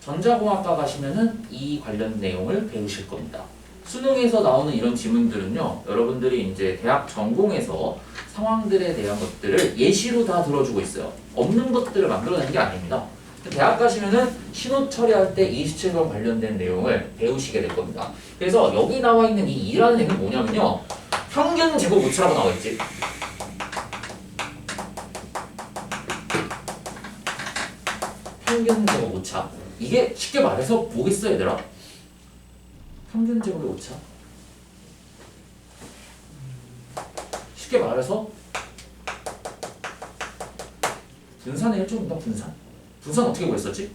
전자공학과 가시면은 이 관련 내용을 배우실 겁니다. 수능에서 나오는 이런 지문들은요, 여러분들이 이제 대학 전공에서 상황들에 대한 것들을 예시로 다 들어주고 있어요. 없는 것들을 만들어내는 게 아닙니다. 대학 가시면은 신호 처리할 때 27번 관련된 내용을 배우시게 될 겁니다. 그래서 여기 나와 있는 이 2라는 얘기는 뭐냐면요, 평균 제곱 오차라고 나와 있지. 평균 제곱 오차. 이게 쉽게 말해서 뭐겠어, 얘들아? 평균 제곱의 오차. 쉽게 말해서 분산의 1조입니다. 분산. 분산 어떻게 구했었지?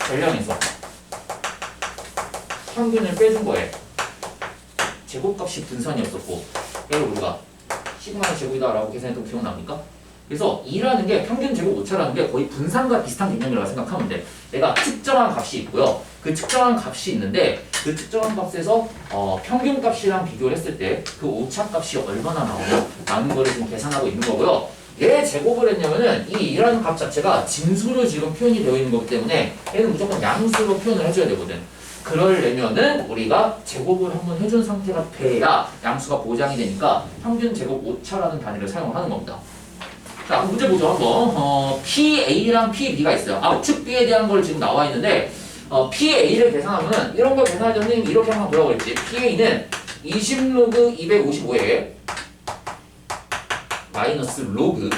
전량에서 평균을 빼준 거에 제곱값이 분산이었었고, 그래서 우리가 시그마의 제곱이다 라고 계산했던 거 기억납니까? 그래서 2라는 게 평균 제곱 오차라는 게 거의 분산과 비슷한 개념이라고 생각하면 돼. 내가 특정한 값이 있고요. 그 특정한 값이 있는데 그 특정한 값에서 평균 값이랑 비교를 했을 때 그 오차 값이 얼마나 나오냐 라는 거를 지금 계산하고 있는 거고요. 얘 제곱을 했냐면은 이 2라는 값 자체가 진수로 지금 표현이 되어 있는 거기 때문에 얘는 무조건 양수로 표현을 해줘야 되거든. 그러려면은 우리가 제곱을 한번 해준 상태가 돼야 양수가 보장이 되니까 평균 제곱 오차라는 단위를 사용하는 겁니다. 자, 문제 보죠, 한번. PA랑 PB가 있어요. 압축 B에 대한 걸 지금 나와 있는데, PA를 계산하면은, 이런 걸 계산할 때는 이렇게 한번 뭐라고 그랬지? PA는 20로그 255에 마이너스 로그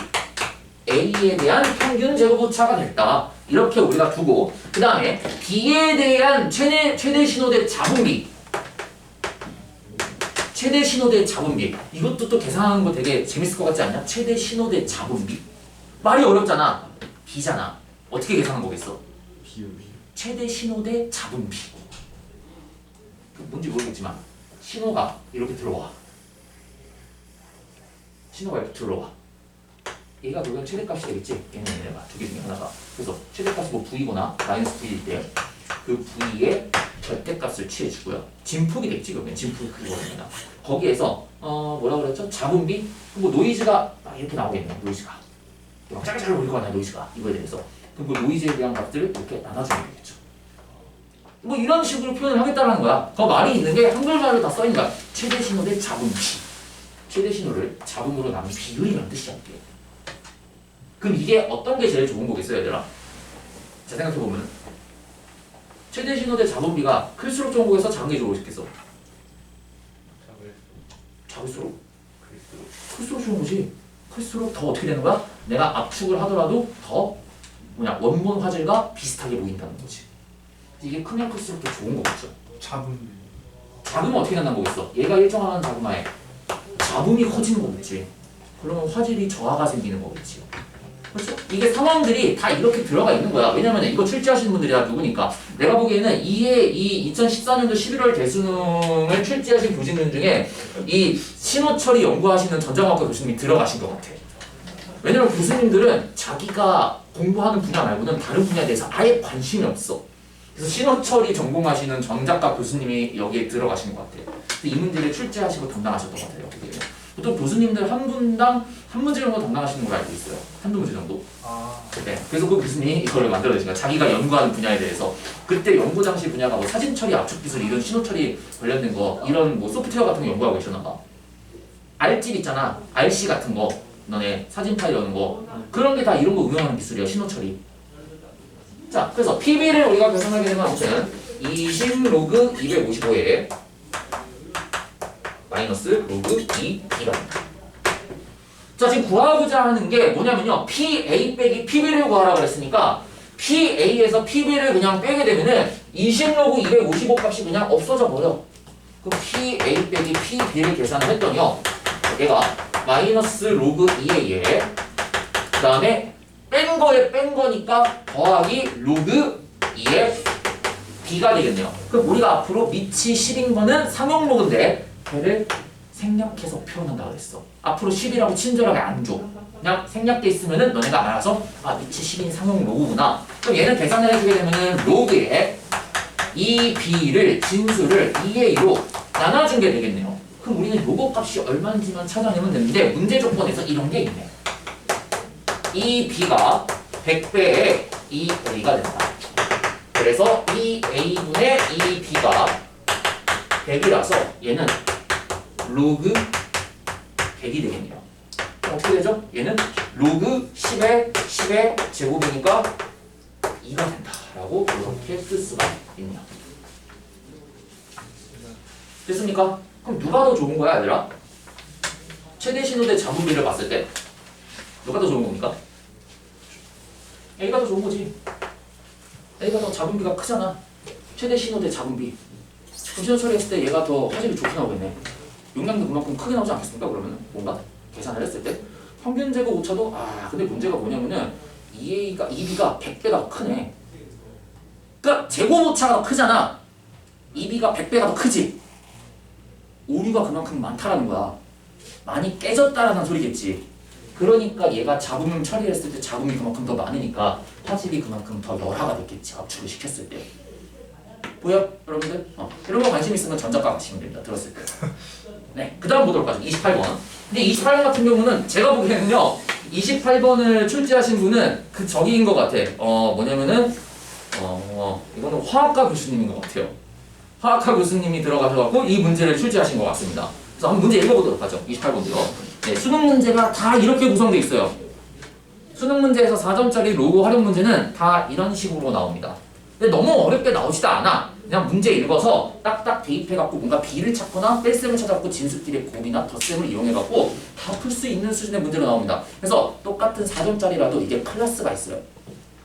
A에 대한 평균 제곱 오차가 됐다. 이렇게 우리가 두고, 그 다음에 B에 대한 최대 신호대 잡음비. 최대 신호대 잡음비. 이것도 또 계산하는 거 되게 재밌을 것 같지 않냐? 최대 신호대 잡음비. 말이 어렵잖아. B잖아. 어떻게 계산한 거겠어? 최대 신호대 잡음비. 뭔지 모르겠지만 신호가 이렇게 들어와. 신호가 이렇게 들어와. 얘가 그러면 최대값이 되겠지? 얘는 얘네가 두 개 중에 하나가. 그래서 최대값이 뭐 V거나 마이너스 V일 때 그 V의 절대값을 취해주고요. 진폭이 되겠지, 그러면 진폭이 그거거든요. 거기에서 뭐라 그랬죠? 잡음비? 뭐 노이즈가 막 이렇게 나오겠네요. 노이즈가 막 짜글짜글 울리거나 노이즈가 이거에 대해서 그럼 그 노이즈에 대한 값들을 이렇게 나눠주면 되겠죠. 뭐 이런 식으로 표현을 하겠다는 거야. 그 말이 있는 게 한글말로 다 써있는 거야. 최대 신호 대 잡음비. 최대 신호를 잡음으로 나눈 비율이라는 뜻이야. 이게. 그럼 이게 어떤 게 제일 좋은 거겠어요, 얘들아? 자, 생각해보면 최대 신호 대 잡음비가 클수록 좋은 거겠어? 작은 게 좋겠어? 작을수록? 클수록 좋은 거지. 클수록 더 어떻게 되는 거야? 내가 압축을 하더라도 더 원본 화질과 비슷하게 보인다는 거지. 이게 크면 클수록 더 좋은 거겠죠. 잡으면 어떻게 된다는 거겠어? 얘가 일정한 잡음하에 잡음이 커지는 거겠지. 그러면 화질이 저하가 생기는 거겠지. 그렇죠? 이게 상황들이 다 이렇게 들어가 있는 거야. 왜냐면 이거 출제하시는 분들이 다 누구니까. 내가 보기에는 이 2014년도 11월 대수능을 출제하신 교수님 중에 이 신호처리 연구하시는 전자공학과 교수님이 들어가신 것 같아. 왜냐면 교수님들은 자기가 공부하는 분야 말고는 다른 분야에 대해서 아예 관심이 없어. 그래서 신호처리 전공하시는 정작가 교수님이 여기에 들어가신 것 같아요. 이 문제를 출제하시고 담당하셨던 것 같아요. 보통 교수님들 한 분당 한 문제 정도 담당하시는 걸로 알고 있어요. 한두 문제 정도. 네. 그래서 그 교수님이 이거를 만들어내신 거예요. 자기가 연구하는 분야에 대해서. 그때 연구 당시 분야가 뭐 사진 처리, 압축 기술, 이런 신호 처리 관련된 거, 이런 뭐 소프트웨어 같은 거 연구하고 계셨나 봐. R집 있잖아. RC 같은 거. 너네 사진 파일 여는 거. 그런 게 다 이런 거 응용하는 기술이에요. 신호 처리. 자, 그래서 PB를 우리가 계산하게 되면 아무튼 20로그 255에 마이너스 로그 2B가 됩니다. 자, 지금 구하고자 하는 게 뭐냐면요. PA 빼기 PB를 구하라고 그랬으니까 PA에서 PB를 그냥 빼게 되면은 20로그 255 값이 그냥 없어져 버려. 그럼 PA 빼기 PB를 계산을 했더니요. 얘가 마이너스 로그 2A에 그 다음에 뺀 거에 뺀 거니까 더하기 로그 2의 B가 되겠네요. 그럼 우리가 앞으로 밑이 10인 거는 상용 로그인데 걔를 생략해서 표현한다고 그랬어. 앞으로 10이라고 친절하게 안 줘. 그냥 생략돼 있으면은 너네가 알아서 밑이 10인 상용 로그구나. 그럼 얘는 계산을 해주게 되면은 로그에 이 B를 진수를 2A로 나눠준 게 되겠네요. 그럼 우리는 요거 값이 얼마인지만 찾아내면 되는데 문제 조건에서 이런 게 있네. 이 B가 100배에 2a가 된다. 그래서 2a분의 2b가 100이라서 얘는 로그 100이 되겠네요. 어떻게 되죠? 얘는 로그 10의 제곱이니까 2가 된다라고 이렇게 쓸 수가 있네요. 됐습니까? 그럼 누가 더 좋은 거야, 얘들아? 최대 신호대 잡음비를 봤을 때 누가 더 좋은 겁니까? A가 더 좋은 거지. A가 더 잡음비가 크잖아. 최대 신호대 잡음비. 분신호 처리했을 때 얘가 더 화질이 좋게 나오겠네. 용량도 그만큼 크게 나오지 않겠습니까? 그러면은 뭔가 계산을 했을 때 평균 제곱 오차도 근데 문제가 뭐냐면은 2B가 100배가 더 크네. 그러니까 제곱 오차가 더 크잖아. 2B가 100배가 더 크지. 오류가 그만큼 많다라는 거야. 많이 깨졌다라는 소리겠지. 그러니까 얘가 잡음 처리했을 때 잡음이 그만큼 더 많으니까 화질이 그만큼 더 열화가 됐겠지. 압축을 시켰을 때. 보여? 여러분들? 이런 거 관심 있으면 전자과 가시면 됩니다. 들었을 때. 네, 그 다음 보도록 하죠. 28번. 근데 28번 같은 경우는 제가 보기에는요. 28번을 출제하신 분은 그 저기인 것 같아. 뭐냐면은 이거는 화학과 교수님인 것 같아요. 화학과 교수님이 들어가셔서 이 문제를 출제하신 것 같습니다. 그래서 한번 문제 읽어보도록 하죠. 28번도요. 네, 수능 문제가 다 이렇게 구성되어 있어요. 수능 문제에서 4점짜리 로그 활용 문제는 다 이런 식으로 나옵니다. 근데 너무 어렵게 나오지도 않아. 그냥 문제 읽어서 딱딱 대입해갖고 뭔가 B를 찾거나 뺄셈을 찾아갖고 진수끼리 곱이나 덧셈을 이용해갖고 다 풀 수 있는 수준의 문제로 나옵니다. 그래서 똑같은 4점짜리라도 이게 클래스가 있어요.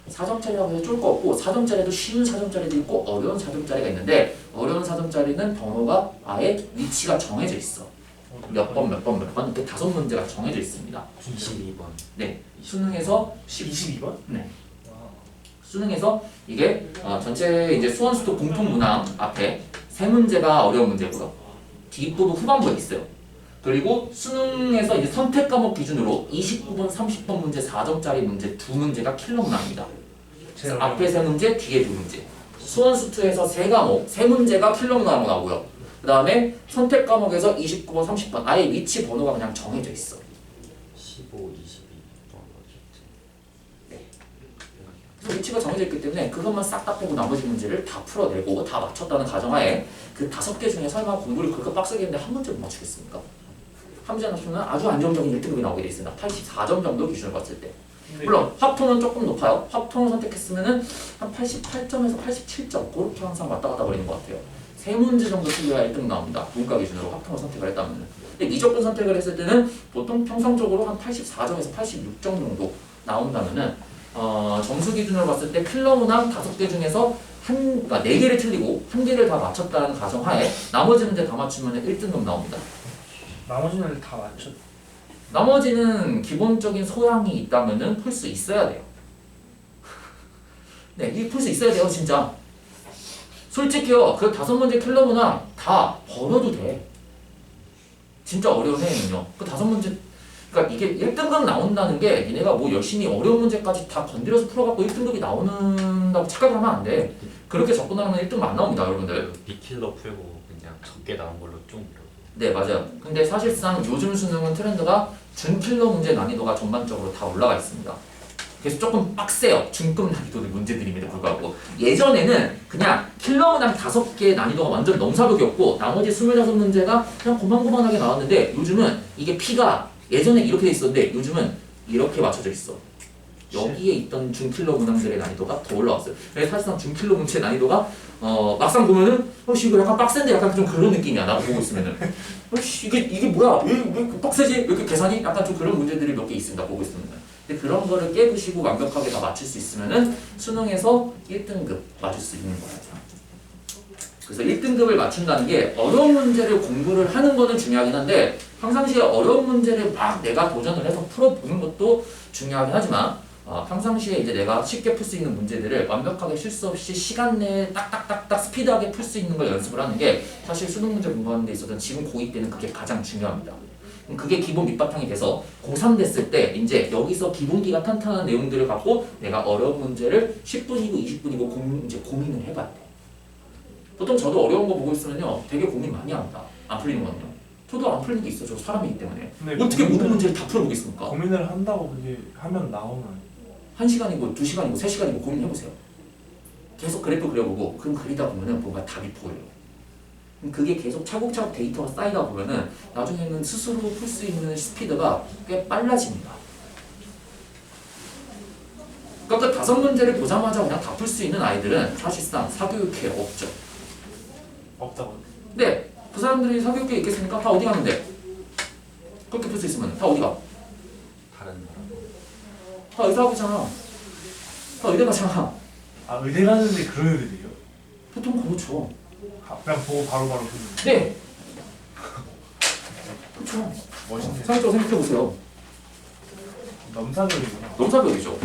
4점짜리라고 해서 쫄 거 없고 4점짜리도 쉬운 4점짜리도 있고 어려운 4점짜리가 있는데 어려운 4점짜리는 번호가 아예 위치가 정해져 있어. 몇 번 이렇게 5문제가 정해져 있습니다. 22번. 네, 수능에서 22번? 네. 수능에서 이게 전체 이제 수원수도 공통 문항 앞에 3문제가 어려운 문제고요. 뒷부분 후반부에 있어요. 그리고 수능에서 이제 선택 과목 기준으로 29번, 30번 문제 4점짜리 문제 2문제가 킬러 문항입니다. 앞에 3문제, 뒤에 2문제. 수원수2에서 3과목, 3문제가 킬러 문항으로 나오고요. 그 다음에 선택 과목에서 29번, 30번 아예 위치 번호가 그냥 정해져 있어. 15, 22번 그래서 위치가 정해져 있기 때문에 그것만 싹 다 빼고 나머지 문제를 다 풀어내고 다 맞췄다는 가정하에 그 5개 중에 설마 공부를 그렇게 빡세게 했는데 한 문제 못 맞추겠습니까? 한 문제 맞추면 아주 안정적인 1등급이 나오게 돼 있습니다. 84점 정도 기준을 봤을 때. 물론 합통은 조금 높아요. 합통을 선택했으면은 한 88점에서 87점 그렇게 항상 왔다 갔다 거리는 것 같아요. 3문제 정도 틀려야 1등 나옵니다. 문과 기준으로 합통을 선택을 했다면. 근데 미적분 선택을 했을 때는 보통 평상적으로 한 84점에서 86점 정도 나온다면은 점수 기준으로 봤을 때 필러 문항 5개 중에서 그러니까 4개를 틀리고 1개를 다 맞췄다는 가정하에 나머지 문제 다 맞추면 1등급 나옵니다. 나머지는 다 맞췄. 나머지는 기본적인 소양이 있다면은 풀 수 있어야 돼요. 네, 이게 풀 수 있어야 돼요, 진짜. 솔직히요, 그 5문제 킬러 문항 다 버려도 돼. 진짜 어려운 애는요. 그 5문제, 그러니까 이게 1등급 나온다는 게 니네가 뭐 열심히 어려운 문제까지 다 건드려서 풀어갖고 1등급이 나오는다고 착각을 하면 안 돼. 그렇게 접근하면 1등급 안 나옵니다, 여러분들. 비킬러 풀고 그냥 적게 나온 걸로 좀 밀어. 네, 맞아요. 근데 사실상 요즘 수능은 트렌드가 준킬러 문제 난이도가 전반적으로 다 올라가 있습니다. 그래서 조금 빡세요. 중급 난이도의 문제들임에도 불구하고. 예전에는 그냥 킬러 문항 5개 난이도가 완전 넘사벽이었고 나머지 25문제가 그냥 고만고만하게 나왔는데 요즘은 이게 P가 예전에 이렇게 돼 있었는데 요즘은 이렇게 맞춰져 있어. 여기에 있던 중킬러 문항들의 난이도가 더 올라왔어요. 그래서 사실상 중킬러 문제 난이도가 막상 보면은 이거 약간 빡센데 약간 좀 그런 느낌이야. 나도 보고 있으면은 이게 뭐야? 왜 빡세지? 왜 이렇게 계산이? 약간 좀 그런 문제들이 몇 개 있습니다. 보고 있으면. 근데 그런 거를 깨부시고 완벽하게 다 맞출 수 있으면은 수능에서 1등급 맞을 수 있는 거예요. 그래서 1등급을 맞춘다는 게 어려운 문제를 공부를 하는 거는 중요하긴 한데 평상시에 어려운 문제를 막 내가 도전을 해서 풀어보는 것도 중요하긴 하지만 평상시에 이제 내가 쉽게 풀 수 있는 문제들을 완벽하게 실수 없이 시간 내에 딱딱딱딱 스피드하게 풀 수 있는 걸 연습을 하는 게 사실 수능 문제 공부하는 데 있어서는 지금 고2 때는 그게 가장 중요합니다. 그게 기본 밑바탕이 돼서 고3 됐을 때 이제 여기서 기본기가 탄탄한 내용들을 갖고 내가 어려운 문제를 10분이고 20분이고 이제 고민을 해봐야 돼. 보통 저도 어려운 거 보고 있으면요 되게 고민 많이 합니다. 안 풀리는 거는요. 저도 안 풀리는 게 있어. 저 사람이기 때문에. 어떻게 모든 문제를 다 풀어보겠습니까? 고민을 한다고 그게 하면 나오는. 1시간이고 2시간이고 3시간이고 고민해보세요. 계속 그래프 그려보고 그럼 그리다 보면은 뭔가 답이 보여요. 그럼 그게 계속 차곡차곡 데이터가 쌓이다 보면은 나중에는 스스로 풀 수 있는 스피드가 꽤 빨라집니다. 그러니까 그 5문제를 보자마자 그냥 다 풀 수 있는 아이들은 사실상 사교육회에 없죠. 없다고. 근데 그 사람들이 사교육회에 있겠습니까? 다 어디 가는데? 그렇게 풀 수 있으면 다 어디 가? 다른 나라. 다 의사 하고잖아. 다 의대 가잖아. 아 의대 가는데 그런 애들이에요? 보통 그렇죠. 아, 그냥 보고 바로바로 푸는. 네. 그렇죠. 멋있네. 상식적으로 생각해보세요. 넘사벽이구나. 넘사벽이죠.